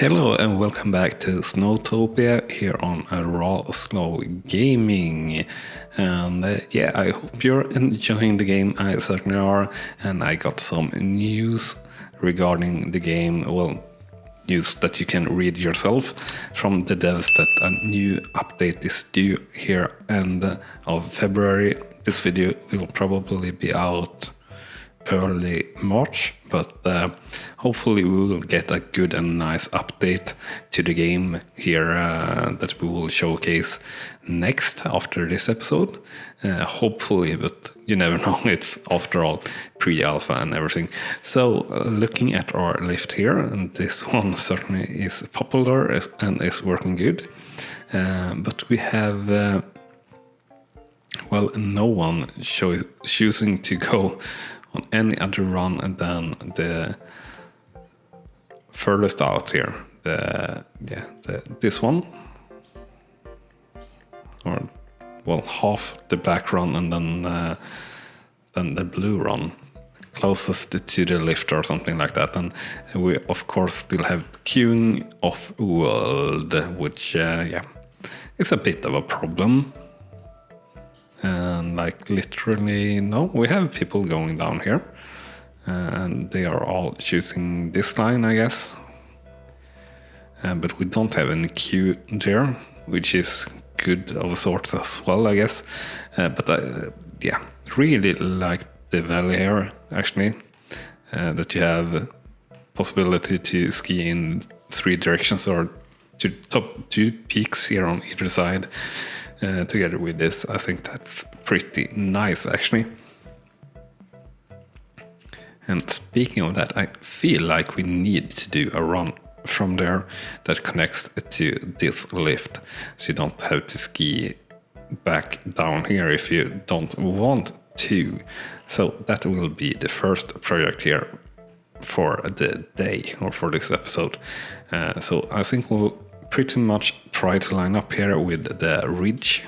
Hello and welcome back to SnowTopia here on RawSlowGaming. And I hope you're enjoying the game. I certainly are. And I got some news regarding the game. Well, news that you can read yourself from the devs that a new update is due here end of February. This video will probably be out early March, but hopefully we will get a good and nice update to the game here that we will showcase next after this episode. Hopefully, but you never know. It's after all pre-alpha and everything. So looking at our lift here, and this one certainly is popular and is working good, but we have no one choosing to go on any other run than the furthest out here. This one, or half the black run, and then the blue run closest to the lift or something like that. And we of course still have queuing off world, which it's a bit of a problem. And literally, no, we have people going down here, and they are all choosing this line, I guess. But we don't have any queue there, which is good of a sort as well, I guess. But really like the valley here, actually, that you have possibility to ski in 3 directions or to top 2 peaks here on either side. Together with this, I think that's pretty nice, actually. And speaking of that, I feel like we need to do a run from there that connects to this lift, so you don't have to ski back down here if you don't want to. So that will be the first project here for the day, or for this episode. So I think we'll pretty much try to line up here with the ridge.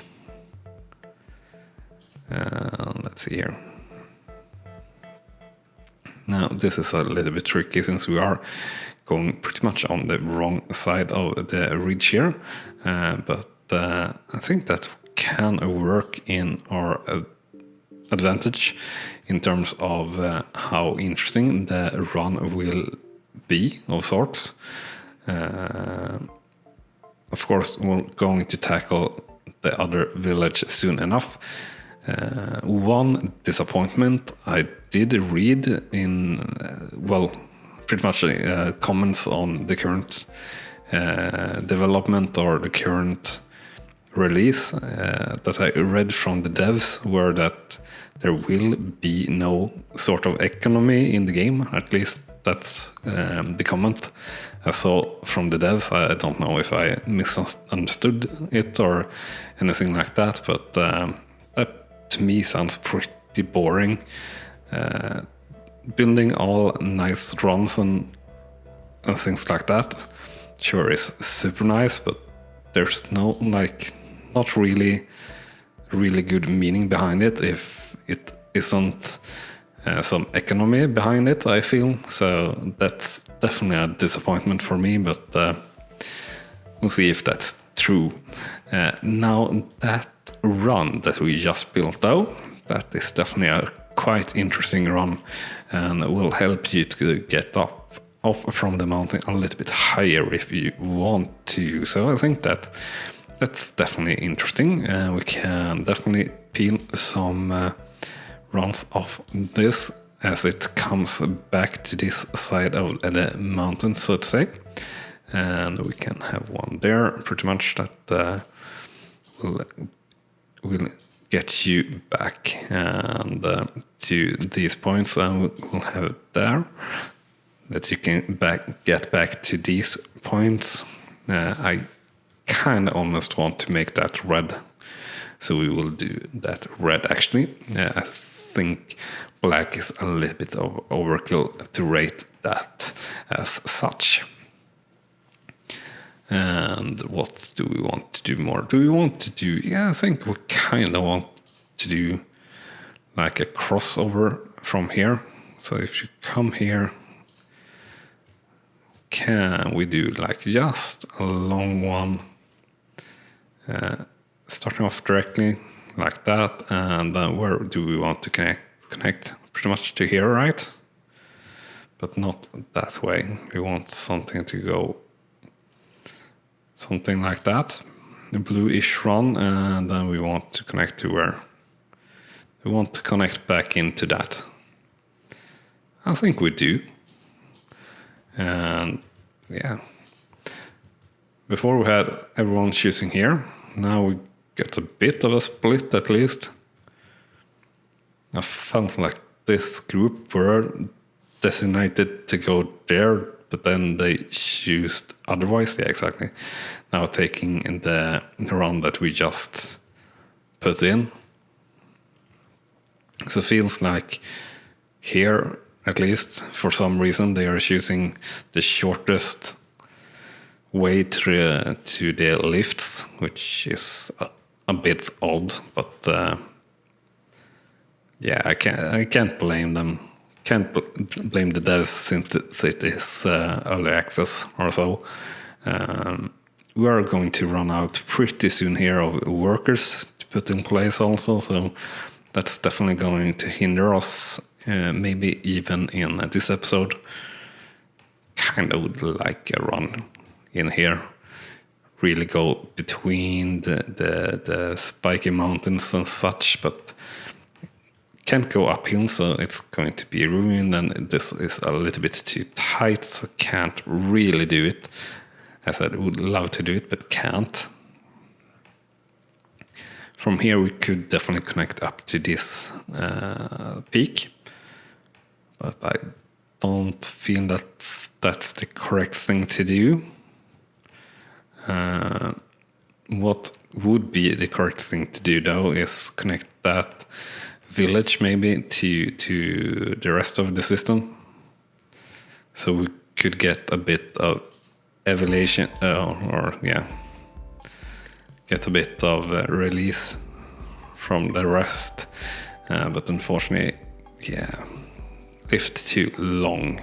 Let's see here. Now this is a little bit tricky since we are going pretty much on the wrong side of the ridge here, but I think that can work in our advantage in terms of how interesting the run will be of sorts. Of course, we're going to tackle the other village soon enough. One disappointment I did read in, pretty much comments on the current development or the current release that I read from the devs were that there will be no sort of economy in the game. At least that's the comment I saw from the devs. I don't know if I misunderstood it or anything like that, but that to me sounds pretty boring. Building all nice runs and things like that, sure, is super nice, but there's no not really good meaning behind it if it isn't some economy behind it, I feel. So that's definitely a disappointment for me, but we'll see if that's true. Now that run that we just built though, that is definitely a quite interesting run and will help you to get off from the mountain a little bit higher if you want to. So I think that's definitely interesting. We can definitely peel some runs off this as it comes back to this side of the mountain, so to say. And we can have one there, pretty much, that will get you back and to these points, and we'll have it there that you can get back to these points. I kind of almost want to make that red, so we will do that red actually. I think black is a little bit of overkill to rate that as such. And what do we want to do more? Do we want to do... Yeah, I think we kind of want to do like a crossover from here. So if you come here, can we do like just a long one, starting off directly like that, and then where do we want to connect pretty much to here, right? But not that way. We want something to go something like that, a bluish run, and then we want to connect to where we want to connect back into that. I think we do. And yeah, before we had everyone choosing here, now we get a bit of a split at least. I felt like this group were designated to go there, but then they choose otherwise. Yeah, exactly. Now taking the run that we just put in. So it feels like here, at least for some reason, they are choosing the shortest way to the lifts, which is a bit odd, but yeah, I can't blame them. Can't blame the devs since it is early access or so. We are going to run out pretty soon here of workers to put in place also, so that's definitely going to hinder us, maybe even in this episode. Kind of would like a run in here. Really go between the spiky mountains and such, but can't go uphill, so it's going to be ruined, and this is a little bit too tight, so can't really do it. As I would love to do it, but can't. From here we could definitely connect up to this peak, but I don't feel that's the correct thing to do. What would be the correct thing to do though is connect that village maybe to the rest of the system, so we could get a bit of evaluation, get a bit of release from the rest, but unfortunately, yeah, lift too long.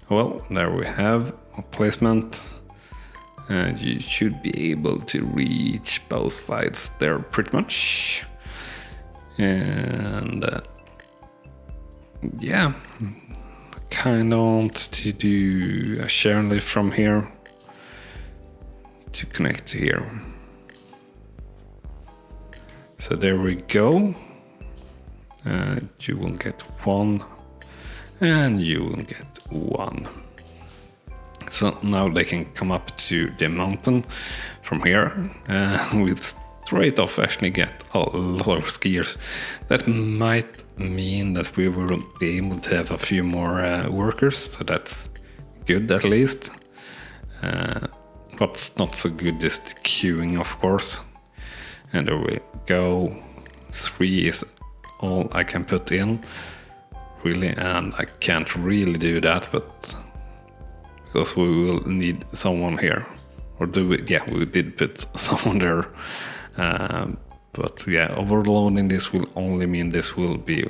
Well, there we have a placement. And you should be able to reach both sides there pretty much. And yeah, kind of want to do a share and lift from here to connect to here. So there we go. You will get one, and you will get one. So now they can come up to the mountain from here with straight off actually get a lot of skiers. That might mean that we will be able to have a few more workers, so that's good at least. What's not so good is the queuing, of course. And there we go. 3 is all I can put in, really, and I can't really do that, but because we will need someone here, or do we? Yeah, we did put someone there, but yeah, overloading this will only mean this will be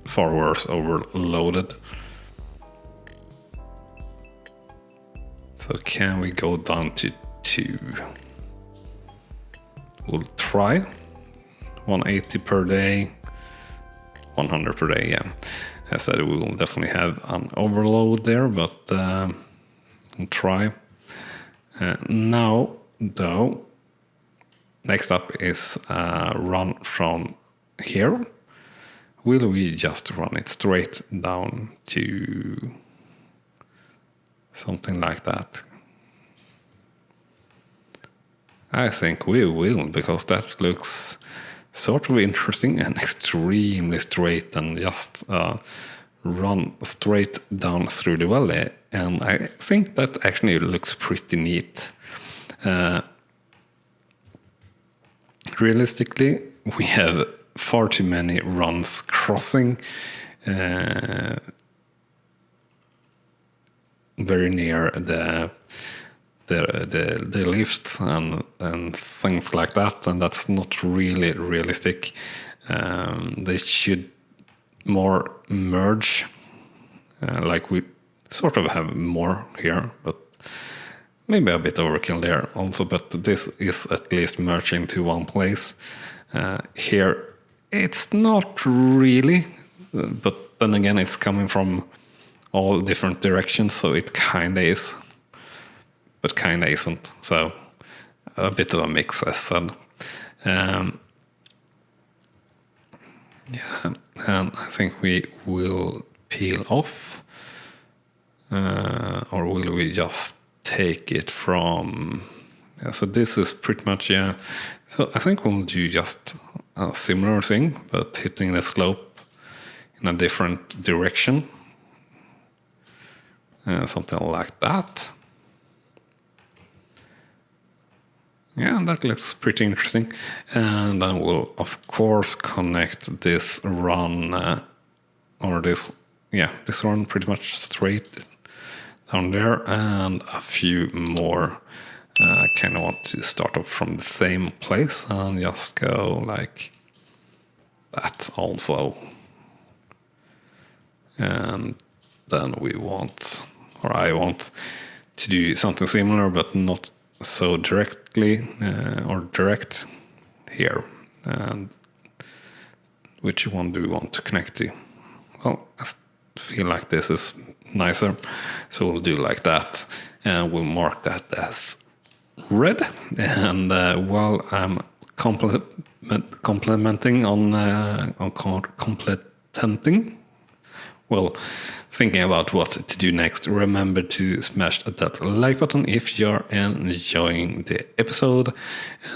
far worse overloaded. So can we go down to 2? We'll try 180 per day, 100 per day. Yeah, I said we will definitely have an overload there, but we'll try. Now, though, next up is run from here. Will we just run it straight down to something like that? I think we will, because that looks sort of interesting and extremely straight, and just run straight down through the valley. And I think that actually looks pretty neat. Realistically, we have far too many runs crossing very near the lifts and things like that, and that's not really realistic. They should more merge like we sort of have more here, but maybe a bit overkill there also. But this is at least merged into one place. Here it's not really, but then again it's coming from all different directions, so it kinda is, but kinda isn't. So a bit of a mix, as said. Yeah, and I think we will peel off, or will we just take it from? Yeah, so this is pretty much, yeah. So I think we'll do just a similar thing, but hitting the slope in a different direction. Something like that. Yeah, that looks pretty interesting. And then we'll of course connect this run, this run pretty much straight down there, and a few more. Kind of want to start off from the same place and just go like that also. And then I want to do something similar, but not so directly or direct here. And which one do we want to connect to? Well, I feel like this is nicer, so we'll do like that, and we'll mark that as red. And while I'm complementing on complementing, well, thinking about what to do next, remember to smash that like button if you're enjoying the episode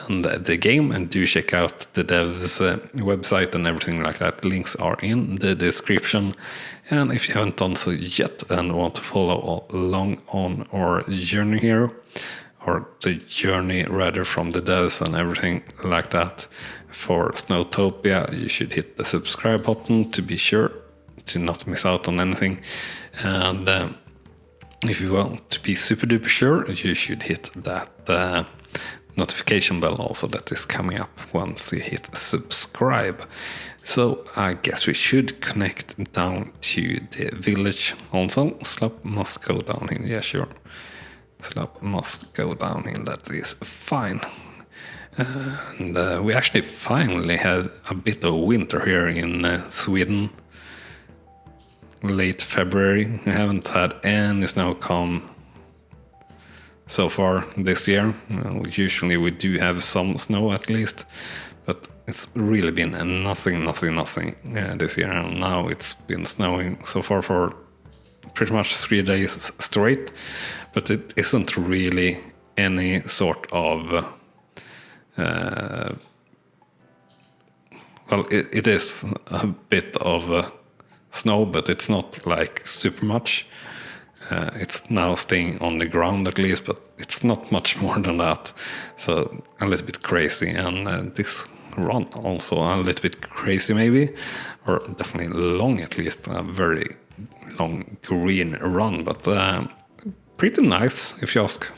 and the game, and do check out the devs website and everything like that. Links are in the description. And if you haven't done so yet and want to follow along on our journey here, or the journey rather from the devs and everything like that for SnowTopia, you should hit the subscribe button to be sure to not miss out on anything. And if you want to be super duper sure, you should hit that notification bell also that is coming up once you hit subscribe. So I guess we should connect down to the village also. Slope must go downhill, yeah sure. Slope must go downhill, that is fine. And we actually finally had a bit of winter here in Sweden. Late February. We haven't had any snow come so far this year. Usually we do have some snow at least, but it's really been nothing this year. And now it's been snowing so far for pretty much 3 days straight, but it isn't really any sort of it is a bit of snow, but it's not like super much. It's now staying on the ground at least, but it's not much more than that. So a little bit crazy, and this run also a little bit crazy maybe, or definitely long, at least a very long green run, but pretty nice if you ask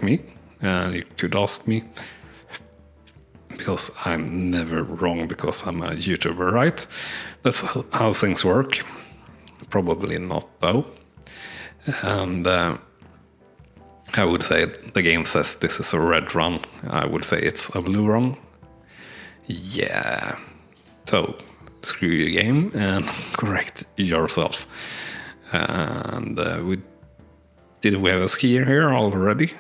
me. You could ask me, because I'm never wrong because I'm a YouTuber, right? That's how things work. Probably not though. And I would say the game says this is a red run. I would say it's a blue run. Yeah. So screw your game and correct yourself. And did we have a skier here already?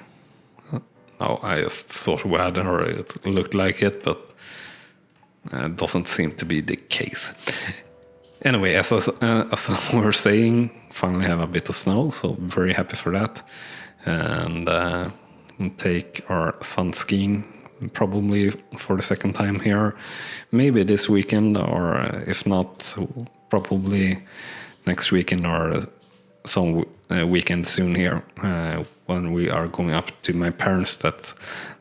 No, I just thought we had, or it looked like it, but it doesn't seem to be the case. Anyway, as we were saying, finally have a bit of snow, so very happy for that. And take our sun skiing probably for the second time here. Maybe this weekend, or if not, probably next weekend or some weekend soon here, when we are going up to my parents that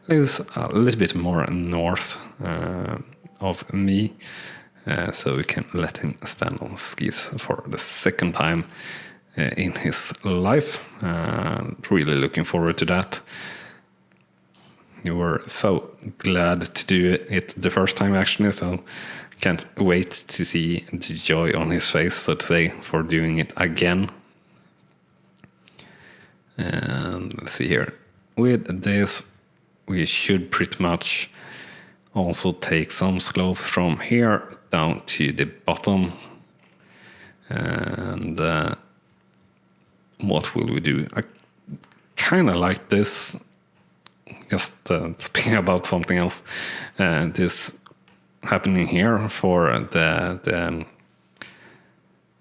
lives a little bit more north of me, so we can let him stand on skis for the second time in his life. Really looking forward to that. You were so glad to do it the first time actually, so Can't wait to see the joy on his face, so to say, for doing it again. And let's see here. With this, we should pretty much also take some slope from here down to the bottom. And what will we do? I kind of like this. Just speaking about something else. This happening here for the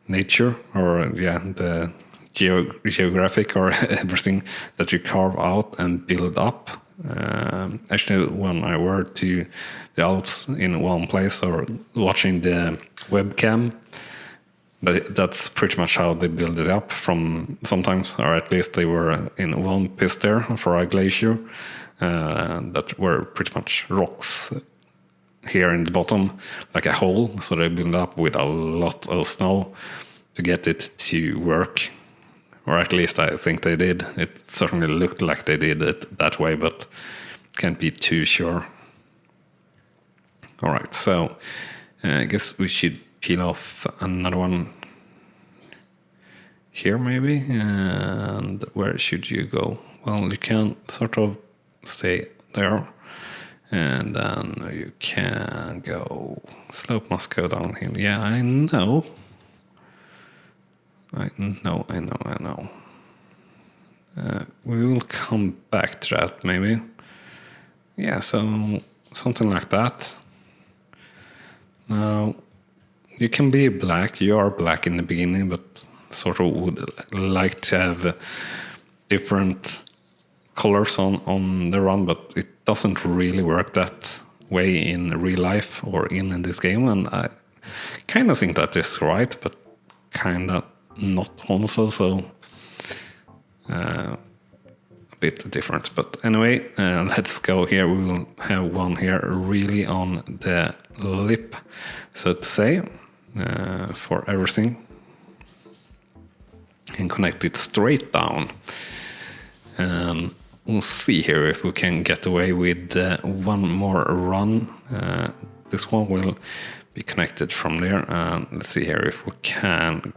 nature, or the geographic, or everything that you carve out and build up. Actually, when I were to the Alps in one place, or watching the webcam, that's pretty much how they build it up from sometimes, or at least they were in one piece there for a glacier that were pretty much rocks here in the bottom, like a hole. So they build up with a lot of snow to get it to work. Or at least I think they did. It certainly looked like they did it that way, but can't be too sure. All right, so I guess we should peel off another one here maybe. And where should you go? Well, you can sort of stay there. And then you can go... Slope must go downhill. Yeah, I know. I know. We will come back to that maybe. Yeah, so something like that. Now, you can be black. You are black in the beginning, but sort of would like to have different colors on the run, but it doesn't really work that way in real life or in this game. And I kind of think that is right, but kind of not also, so a bit different. But anyway, let's go here. We will have one here really on the lip, so to say, for everything, and connect it straight down. And we'll see here if we can get away with one more run. This one will be connected from there, and let's see here if we can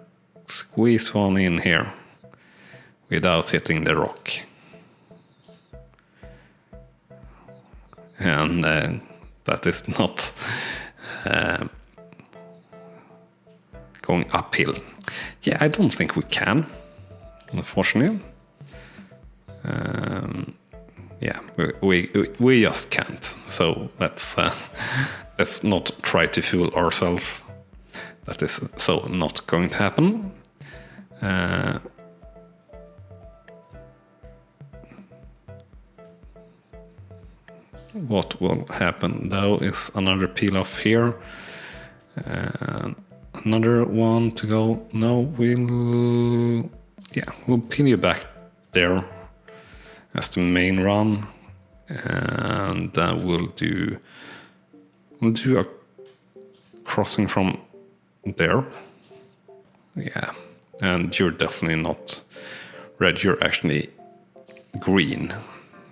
squeeze one in here without hitting the rock. And that is not going uphill. Yeah, I don't think we can, unfortunately. Yeah, we just can't. So let's not try to fool ourselves. That is so not going to happen. What will happen though is another peel off here. Another one to go. No, we'll peel you back there as the main run, and then we'll do a crossing from there. Yeah, and you're definitely not red, you're actually green.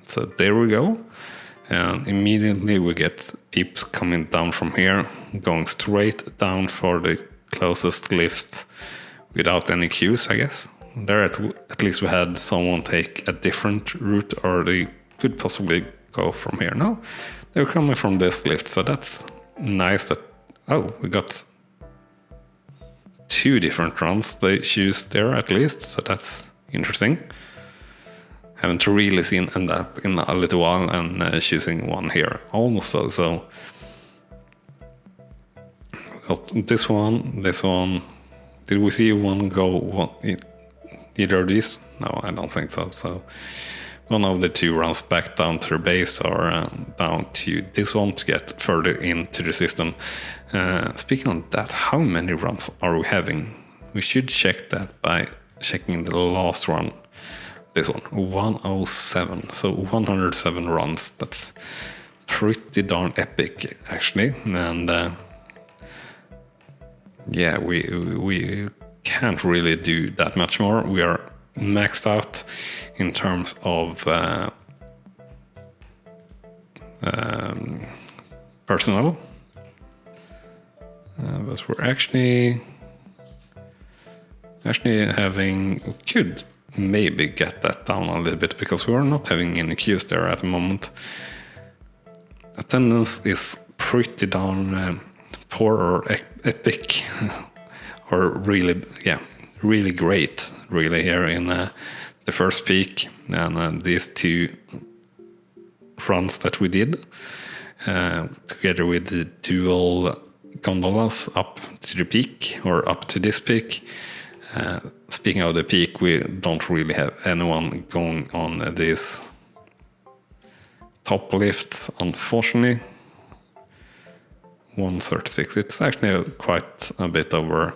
So there we go. And immediately we get peeps coming down from here, going straight down for the closest lift without any cues, I guess. There at least we had someone take a different route, or they could possibly go from here. No, they're coming from this lift, so that's nice that... Oh, we got two different runs they choose there at least, so that's interesting. Haven't really seen that in a little while, and choosing one here almost so. We got this one. Did we see one go either of these? No, I don't think so. So one of the two runs back down to the base, or down to this one to get further into the system. Speaking of that, how many runs are we having? We should check that by checking the last run. This one, 107, so 107 runs. That's pretty darn epic, actually. And yeah, we can't really do that much more. We are maxed out in terms of personnel. but we're actually having, we could maybe get that down a little bit because we're not having any queues there at the moment. Attendance is pretty darn poor or epic or really, yeah, really great really here in the first peak, and these two runs that we did together with the dual gondolas up to the peak or up to this peak. Speaking of the peak, we don't really have anyone going on these top lifts, unfortunately. 136, it's actually quite a bit over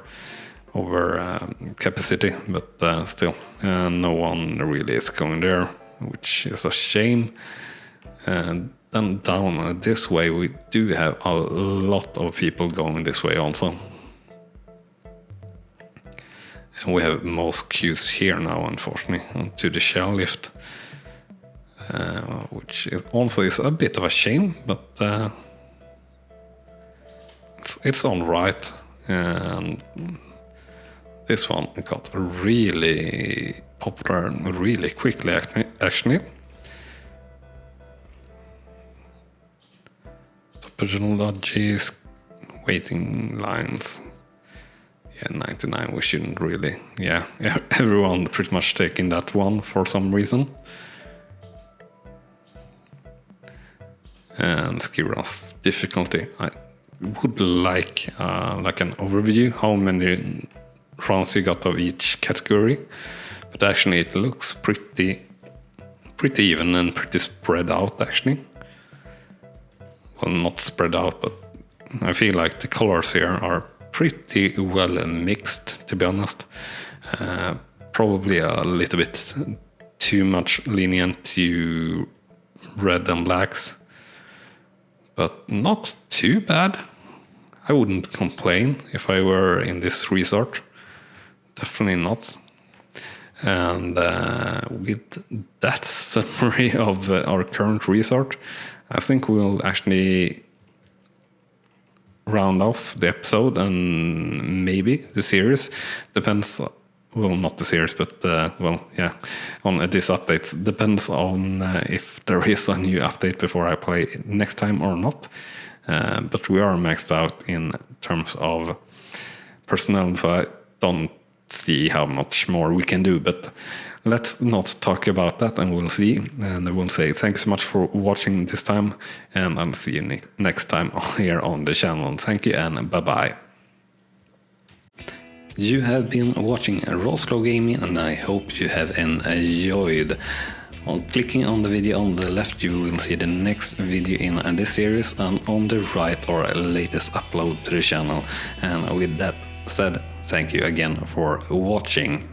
capacity, but still no one really is going there, which is a shame. And then down this way we do have a lot of people going this way also. And we have most queues here now, unfortunately, to the shell lift, which also is a bit of a shame, but it's all right. And this one got really popular really quickly, actually. Topologies, waiting lines. Yeah, 99, we shouldn't really. Yeah, everyone pretty much taking that one for some reason. And skiruns difficulty. I would like an overview how many runs you got of each category, but actually it looks pretty even and pretty spread out actually. Well, not spread out, but I feel like the colors here are pretty well mixed, to be honest. Probably a little bit too much lenient to red and blacks, but not too bad. I wouldn't complain if I were in this resort. Definitely not. And with that summary of our current resort, I think we'll actually round off the episode and maybe the series. Depends, well, not the series, but well, yeah, on this update. Depends on if there is a new update before I play next time or not. But we are maxed out in terms of personnel, so I don't see how much more we can do, but let's not talk about that, and we'll see. And I will say thanks so much for watching this time, and I'll see you next time here on the channel. Thank you and bye bye. You have been watching RawSlowGaming, and I hope you have enjoyed. On clicking on the video on the left, you will see the next video in this series, and on the right our latest upload to the channel. And with that said, thank you again for watching.